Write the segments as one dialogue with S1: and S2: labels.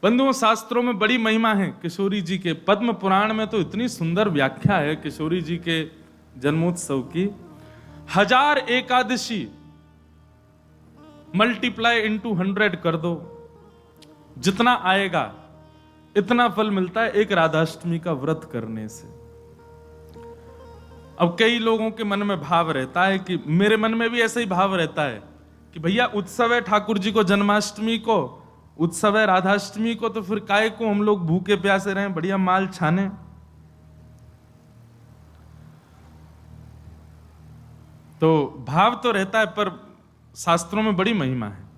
S1: बंधुओं, शास्त्रों में बड़ी महिमा है किशोरी जी के। पद्म पुराण में तो इतनी सुंदर व्याख्या है किशोरी जी के जन्मोत्सव की। 1000 एकादशी मल्टीप्लाई इंटू 100 कर दो, जितना आएगा इतना फल मिलता है एक राधाष्टमी का व्रत करने से। अब कई लोगों के मन में भाव रहता है कि मेरे मन में भी ऐसा ही भाव रहता है कि भैया उत्सव है ठाकुर जी को, जन्माष्टमी को उत्सव है, राधाष्टमी को, तो फिर काय को हम लोग भूखे प्यासे रहें, बढ़िया माल छाने। तो भाव तो रहता है, पर शास्त्रों में बड़ी महिमा है।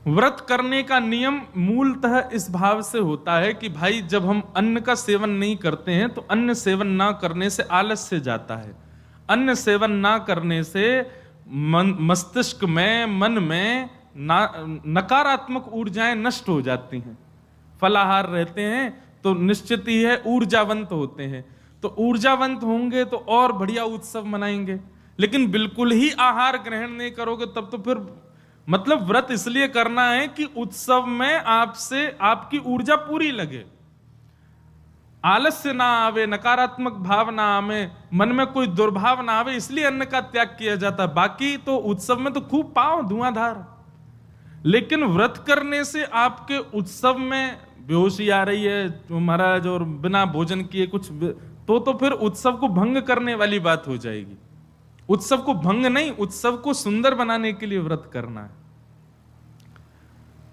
S1: व्रत करने का नियम मूलतः इस भाव से होता है कि भाई जब हम अन्न का सेवन नहीं करते हैं तो अन्न सेवन ना करने से आलस्य जाता है। अन्न सेवन ना करने से मस्तिष्क में, मन में नकारात्मक ऊर्जाएं नष्ट हो जाती हैं। फलाहार रहते हैं तो निश्चित ही है ऊर्जावंत होते हैं, तो ऊर्जावंत होंगे तो और बढ़िया उत्सव मनाएंगे। लेकिन बिल्कुल ही आहार ग्रहण नहीं करोगे तब तो फिर मतलब व्रत इसलिए करना है कि उत्सव में आपसे आपकी ऊर्जा पूरी लगे, आलस्य ना आवे, नकारात्मक भाव ना आवे, मन में कोई दुर्भाव ना आवे, इसलिए अन्न का त्याग किया जाता है। बाकी तो उत्सव में तो खूब पाओ धुआंधार, लेकिन व्रत करने से आपके उत्सव में बेहोशी आ रही है महाराज और बिना भोजन किए कुछ तो फिर उत्सव को भंग करने वाली बात हो जाएगी। उत्सव को भंग नहीं, उत्सव को सुंदर बनाने के लिए व्रत करना है।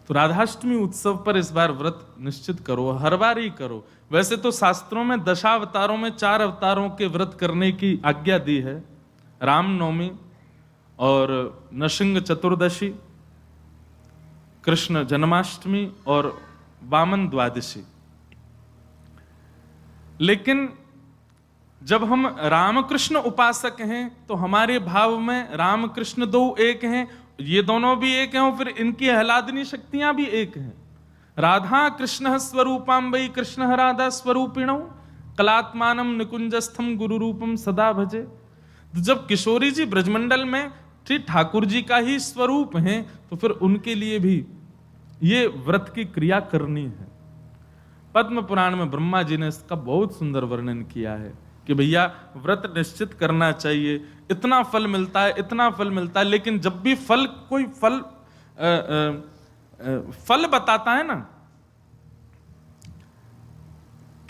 S1: तो राधाष्टमी उत्सव पर इस बार व्रत निश्चित करो, हर बार ही करो। वैसे तो शास्त्रों में दशावतारों में 4 अवतारों के व्रत करने की आज्ञा दी है, रामनवमी और नृसिंह चतुर्दशी, कृष्ण जन्माष्टमी और वामन द्वादशी। लेकिन जब हम रामकृष्ण उपासक हैं तो हमारे भाव में रामकृष्ण दो एक हैं, ये दोनों भी एक हैं, और फिर इनकी आह्लादनी शक्तियां भी एक हैं। राधा कृष्ण स्वरूपाम्बई कृष्ण राधा स्वरूपिणौ कलात्मानम निकुंजस्थम गुरु रूपम सदा भजे। तो जब किशोरी जी ब्रजमंडल में ठीक ठाकुर जी का ही स्वरूप हैं तो फिर उनके लिए भी ये व्रत की क्रिया करनी है। पद्म पुराण में ब्रह्मा जी ने इसका बहुत सुंदर वर्णन किया है कि भैया व्रत निश्चित करना चाहिए, इतना फल मिलता है, इतना फल मिलता है। लेकिन जब भी फल कोई फल बताता है ना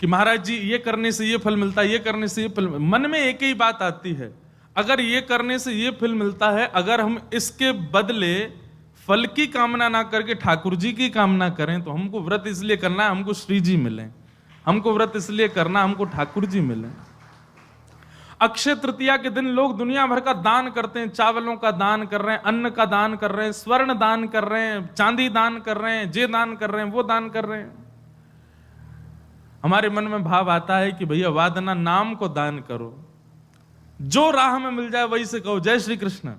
S1: कि महाराज जी ये करने से ये फल मिलता है, ये करने से ये फल, मन में एक ही बात आती है, अगर ये करने से ये फल मिलता है, अगर हम इसके बदले फल की कामना ना करके ठाकुर जी की कामना करें तो हमको व्रत इसलिए करना है हमको श्री जी मिले, हमको व्रत इसलिए करना हमको ठाकुर जी मिले। अक्षय तृतीया के दिन लोग दुनिया भर का दान करते हैं, चावलों का दान कर रहे हैं, अन्न का दान कर रहे हैं, स्वर्ण दान कर रहे हैं, चांदी दान कर रहे हैं, जे दान कर रहे हैं, वो दान कर रहे हैं। हमारे मन में भाव आता है कि भैया वादना नाम को दान करो, जो राह में मिल जाए वही से कहो जय श्री कृष्ण,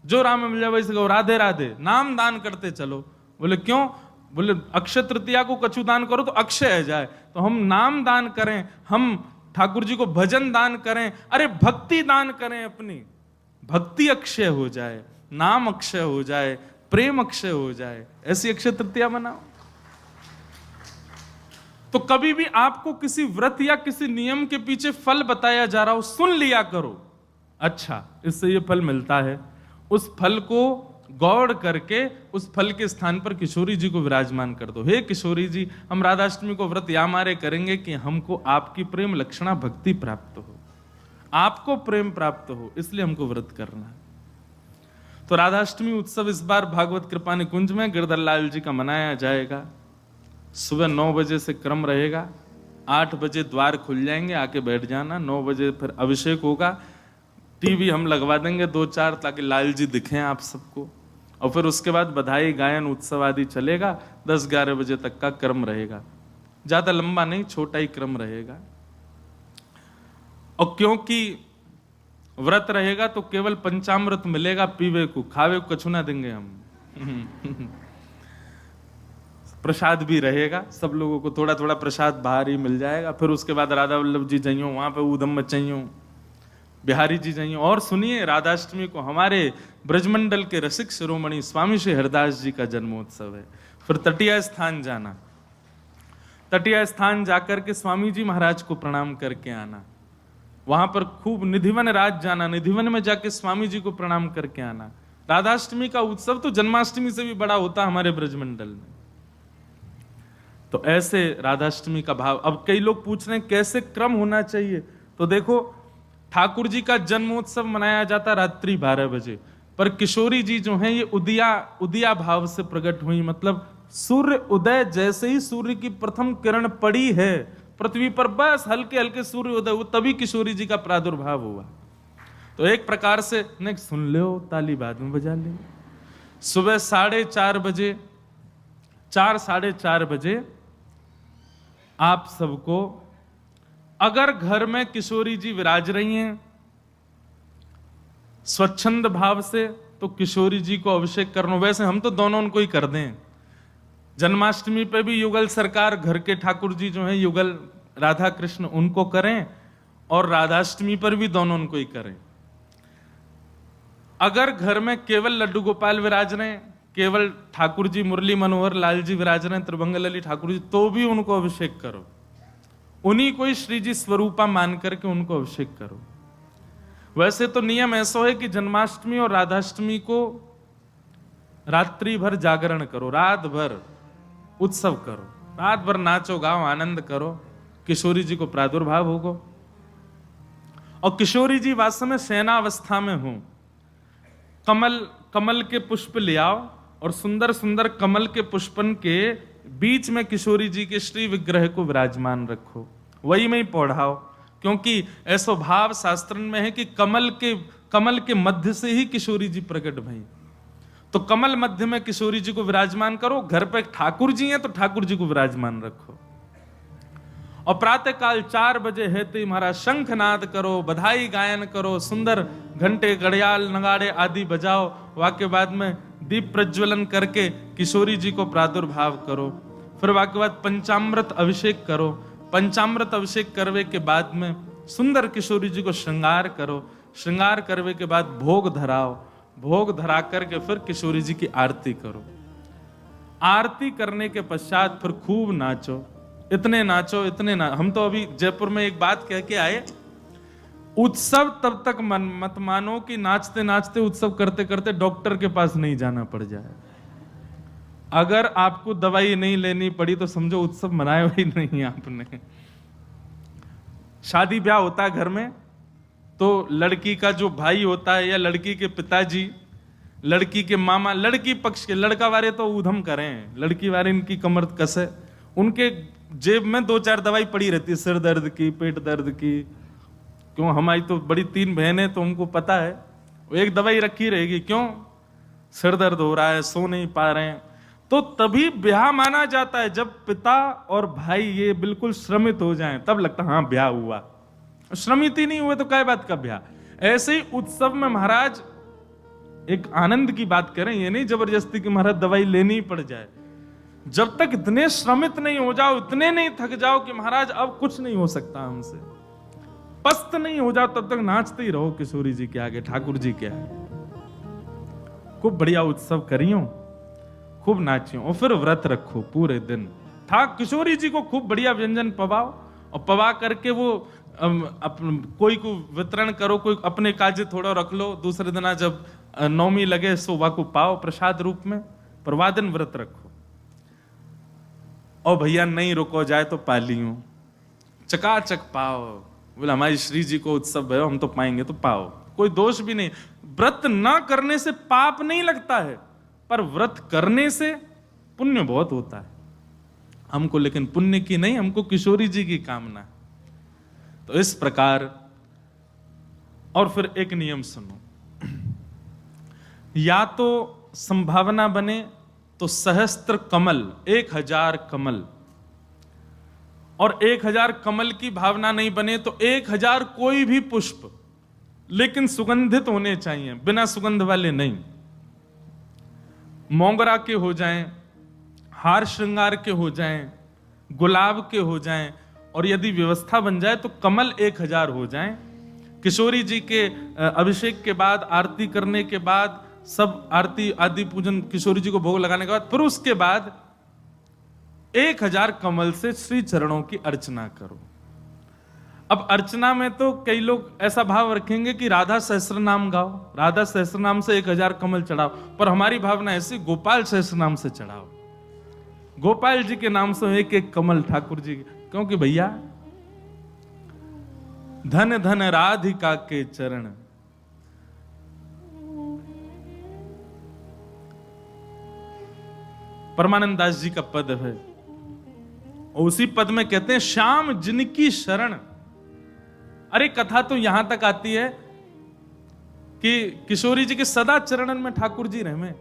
S1: जो राह में मिल जाए वही से कहो राधे राधे, नाम दान करते चलो। बोले क्यों? बोले अक्षय तृतीया को कछु दान करो तो अक्षय है जाए, तो हम नाम दान करें, हम ठाकुर जी को भजन दान करें, अरे भक्ति दान करें, अपनी भक्ति अक्षय हो जाए, नाम अक्षय हो जाए, प्रेम अक्षय हो जाए, ऐसी अक्षय तृतीया मनाओ। तो कभी भी आपको किसी व्रत या किसी नियम के पीछे फल बताया जा रहा हो, सुन लिया करो, अच्छा इससे ये फल मिलता है, उस फल को गौड़ करके उस फल के स्थान पर किशोरी जी को विराजमान कर दो। हे किशोरी जी, हम राधाष्टमी को व्रत या मारे करेंगे कि हमको आपकी प्रेम लक्षणा भक्ति प्राप्त हो, आपको प्रेम प्राप्त हो, इसलिए हमको व्रत करना है। तो राधाष्टमी उत्सव इस बार भागवत कृपा निकुंज में गिरधर लाल जी का मनाया जाएगा। सुबह 9 बजे से क्रम रहेगा, 8 बजे द्वार खुल जाएंगे, आके बैठ जाना। 9 बजे फिर अभिषेक होगा, टीवी हम लगवा देंगे 2-4 ताकि लाल जी दिखें आप सबको, और फिर उसके बाद बधाई गायन उत्सव आदि चलेगा। 10-11 बजे तक का क्रम रहेगा, ज्यादा लंबा नहीं, छोटा ही क्रम रहेगा। और क्योंकि व्रत रहेगा तो केवल पंचामृत मिलेगा पीवे को, खावे को कछु ना देंगे हम। प्रसाद भी रहेगा, सब लोगों को थोड़ा थोड़ा प्रसाद बाहर ही मिल जाएगा। फिर उसके बाद राधा वल्लभ जी जाइयो, वहां पे ऊधम मचाइयो, बिहारी जी जाइए और सुनिए, राधाष्टमी को हमारे ब्रजमंडल के रसिक शिरोमणि स्वामी श्री हरदास जी का जन्मोत्सव है। फिर तटीय स्थान जाना, तटीय स्थान जाकर के स्वामी जी महाराज को प्रणाम करके आना, वहां पर खूब निधिवन राज जाना, निधिवन में जाके स्वामी जी को प्रणाम करके आना। राधाष्टमी का उत्सव तो जन्माष्टमी से भी बड़ा होता हमारे ब्रजमंडल में। तो ऐसे राधाष्टमी का भाव। अब कई लोग पूछ रहे हैं कैसे क्रम होना चाहिए, तो देखो ठाकुर जी का जन्मोत्सव मनाया जाता रात्रि 12 बजे, पर किशोरी जी जो हैं ये उदिया भाव से प्रकट हुई। मतलब सूर्य उदय, जैसे ही सूर्य की प्रथम किरण पड़ी है पृथ्वी पर, बस हल्के हल्के सूर्य उदय हुआ, तभी किशोरी जी का प्रादुर्भाव हुआ। तो एक प्रकार से नेक्स्ट सुन लो, ताली बाद में बजा ले। सुबह 4:30 बजे, 4-4:30 बजे आप सबको, अगर घर में किशोरी जी विराज रही हैं स्वच्छंद भाव से, तो किशोरी जी को अभिषेक करना। वैसे हम तो दोनों उनको ही कर दें। जन्माष्टमी पे भी युगल सरकार, घर के ठाकुर जी जो हैं युगल राधा कृष्ण, उनको करें, और राधाष्टमी पर भी दोनों उनको ही करें। अगर घर में केवल लड्डू गोपाल विराज रहे, केवल ठाकुर जी मुरली मनोहर लाल जी विराज रहे, त्रिभंगलली ठाकुर जी, तो भी उनको अभिषेक करो। उन्हीं को ही श्री जी स्वरूपा मान करके उनको अभिषेक करो। वैसे तो नियम ऐसा है कि जन्माष्टमी और राधाष्टमी को रात्रि भर जागरण करो, रात भर उत्सव करो, रात भर नाचो गाओ, आनंद करो, किशोरी जी को प्रादुर्भाव होगा। और किशोरी जी वास्तव में शयनावस्था में हो, कमल के पुष्प ले आओ और सुंदर सुंदर कमल के पुष्पन के बीच में किशोरी जी के श्री विग्रह को विराजमान रखो, वही में ही पौढ़ाओ। क्योंकि ऐसा भाव शास्त्र में है कि कमल के मध्य से ही किशोरी जी प्रकट भई। तो कमल मध्य में किशोरी जी को विराजमान करो। घर पे ठाकुर जी हैं तो ठाकुर जी को विराजमान रखो। और प्रातः काल 4 बजे है तो महाराज शंखनाद करो, बधाई गायन करो, सुंदर घंटे घड़ियाल नगाड़े आदि बजाओ। वाक्य बाद में दीप प्रज्वलन करके किशोरी जी को प्रादुर्भाव करो। फिर वाक्य बाद पंचामृत अभिषेक करो। पंचामृत अभिषेक करवे के बाद में सुंदर किशोरी जी को श्रृंगार करो। श्रृंगार करवे के बाद भोग धराओ। भोग धरा करके फिर किशोरी जी की आरती करो। आरती करने के पश्चात फिर खूब नाचो, इतने नाचो, इतने हम तो अभी जयपुर में एक बात कह के आए, उत्सव तब तक मत मानो कि नाचते नाचते उत्सव करते करते डॉक्टर के पास नहीं जाना पड़ जाए। अगर आपको दवाई नहीं लेनी पड़ी तो समझो उत्सव मनाया ही नहीं आपने। शादी ब्याह होता है घर में, तो लड़की का जो भाई होता है या लड़की के पिताजी, लड़की के मामा, लड़की पक्ष के, लड़का वाले तो ऊधम करें, लड़की वाले इनकी कमर कसे, उनके जेब में 2-4 दवाई पड़ी रहती है, सिर दर्द की, पेट दर्द की। क्यों, हमारी तो बड़ी 3 बहनें, तो उनको पता है वो एक दवाई रखी रहेगी। क्यों, सिर दर्द हो रहा है, सो नहीं पा रहे हैं। तो तभी ब्याह माना जाता है जब पिता और भाई ये बिल्कुल श्रमित हो जाएं, तब लगता है हाँ ब्याह हुआ। श्रमित ही नहीं हुए तो क्या बात का ब्याह। ऐसे ही उत्सव में महाराज एक आनंद की बात करें, ये नहीं जबरदस्ती कि महाराज दवाई लेनी ही पड़ जाए। जब तक इतने श्रमित नहीं हो जाओ, इतने नहीं थक जाओ कि महाराज अब कुछ नहीं हो सकता हमसे, पस्त नहीं हो जाओ, तब तक नाचते ही रहो किशोरी जी के आगे, ठाकुर जी के आगे। खूब बढ़िया उत्सव करियो, खूब नाचियो, और फिर व्रत रखो पूरे दिन। किशोरी जी को खूब बढ़िया व्यंजन पवाओ, और पवा करके वो कोई को वितरण करो, कोई अपने काजे थोड़ा रख लो, दूसरे दिन जब नौमी लगे सोवा को पाओ प्रसाद रूप में। परवा दिन व्रत रखो। और भैया नहीं रुको जाए तो पालियो, चकाचक पाओ। बोले हमारी श्री जी को उत्सव है, हम तो पाएंगे तो पाओ, कोई दोष भी नहीं। व्रत ना करने से पाप नहीं लगता है, पर व्रत करने से पुण्य बहुत होता है हमको, लेकिन पुण्य की नहीं, हमको किशोरी जी की कामना है। तो इस प्रकार। और फिर एक नियम सुनो, या तो संभावना बने तो सहस्त्र कमल, 1000 कमल, और 1000 कमल की भावना नहीं बने तो 1000 कोई भी पुष्प, लेकिन सुगंधित होने चाहिए, बिना सुगंध वाले नहीं। मोगरा के हो जाएं, हार श्रृंगार के हो जाएं, गुलाब के हो जाएं, और यदि व्यवस्था बन जाए तो कमल 1000 हो जाएं। किशोरी जी के अभिषेक के बाद, आरती करने के बाद, सब आरती आदि पूजन किशोरी जी को भोग लगाने के बाद, फिर उसके बाद 1000 कमल से श्री चरणों की अर्चना करो। अब अर्चना में तो कई लोग ऐसा भाव रखेंगे कि राधा सहस्त्र नाम गाओ, राधा सहस्त्र नाम से 1000 कमल चढ़ाओ, पर हमारी भावना ऐसी, गोपाल सहस्त्र नाम से चढ़ाओ। गोपाल जी के नाम से एक एक कमल ठाकुर जी, क्योंकि भैया धन धन राधिका के चरण, परमानंद दास जी का पद है, और उसी पद में कहते हैं श्याम जिनकी शरण। अरे कथा तो यहां तक आती है कि किशोरी जी के सदा चरणन में ठाकुर जी रहे।